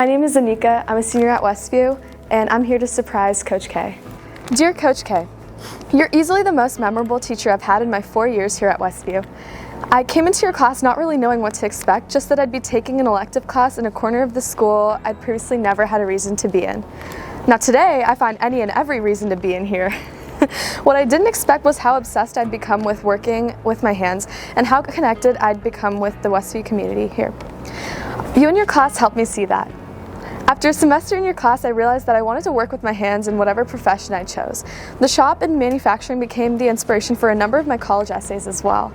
My name is Anika. I'm a senior at Westview, and I'm here to surprise Coach K. Dear Coach K, you're easily the most memorable teacher I've had in my 4 years here at Westview. I came into your class not really knowing what to expect, just that I'd be taking an elective class in a corner of the school I'd previously never had a reason to be in. Now today, I find any and every reason to be in here. What I didn't expect was how obsessed I'd become with working with my hands and how connected I'd become with the Westview community here. You and your class helped me see that. After a semester in your class, I realized that I wanted to work with my hands in whatever profession I chose. The shop and manufacturing became the inspiration for a number of my college essays as well.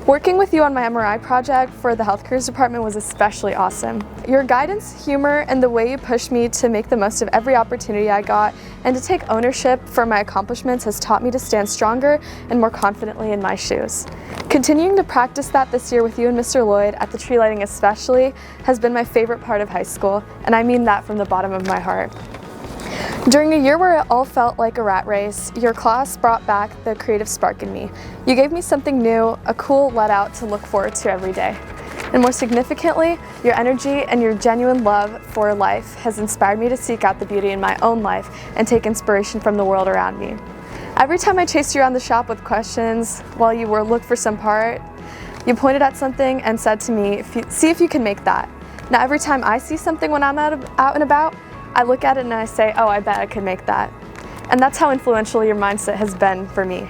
Working with you on my MRI project for the health careers department was especially awesome. Your guidance, humor, and the way you pushed me to make the most of every opportunity I got and to take ownership for my accomplishments has taught me to stand stronger and more confidently in my shoes. Continuing to practice that this year with you and Mr. Lloyd, at the tree lighting especially, has been my favorite part of high school, and I mean that from the bottom of my heart. During a year where it all felt like a rat race, your class brought back the creative spark in me. You gave me something new, a cool let out to look forward to every day. And more significantly, your energy and your genuine love for life has inspired me to seek out the beauty in my own life and take inspiration from the world around me. Every time I chased you around the shop with questions while you were looking for some part, you pointed at something and said to me, see if you can make that. Now every time I see something when I'm out and about, I look at it and I say, oh, I bet I could make that. And that's how influential your mindset has been for me.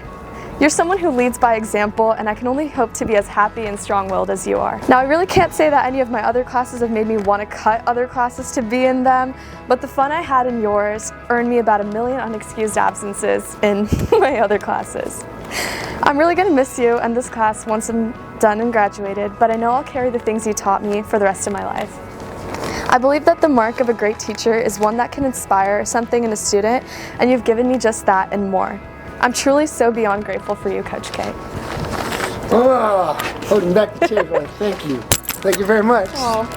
You're someone who leads by example, and I can only hope to be as happy and strong-willed as you are. Now, I really can't say that any of my other classes have made me want to cut other classes to be in them, but the fun I had in yours earned me about 1 million unexcused absences in my other classes. I'm really going to miss you and this class once I'm done and graduated, but I know I'll carry the things you taught me for the rest of my life. I believe that the mark of a great teacher is one that can inspire something in a student, and you've given me just that and more. I'm truly so beyond grateful for you, Coach K. Oh, holding back the chair going, thank you. Thank you very much. Oh.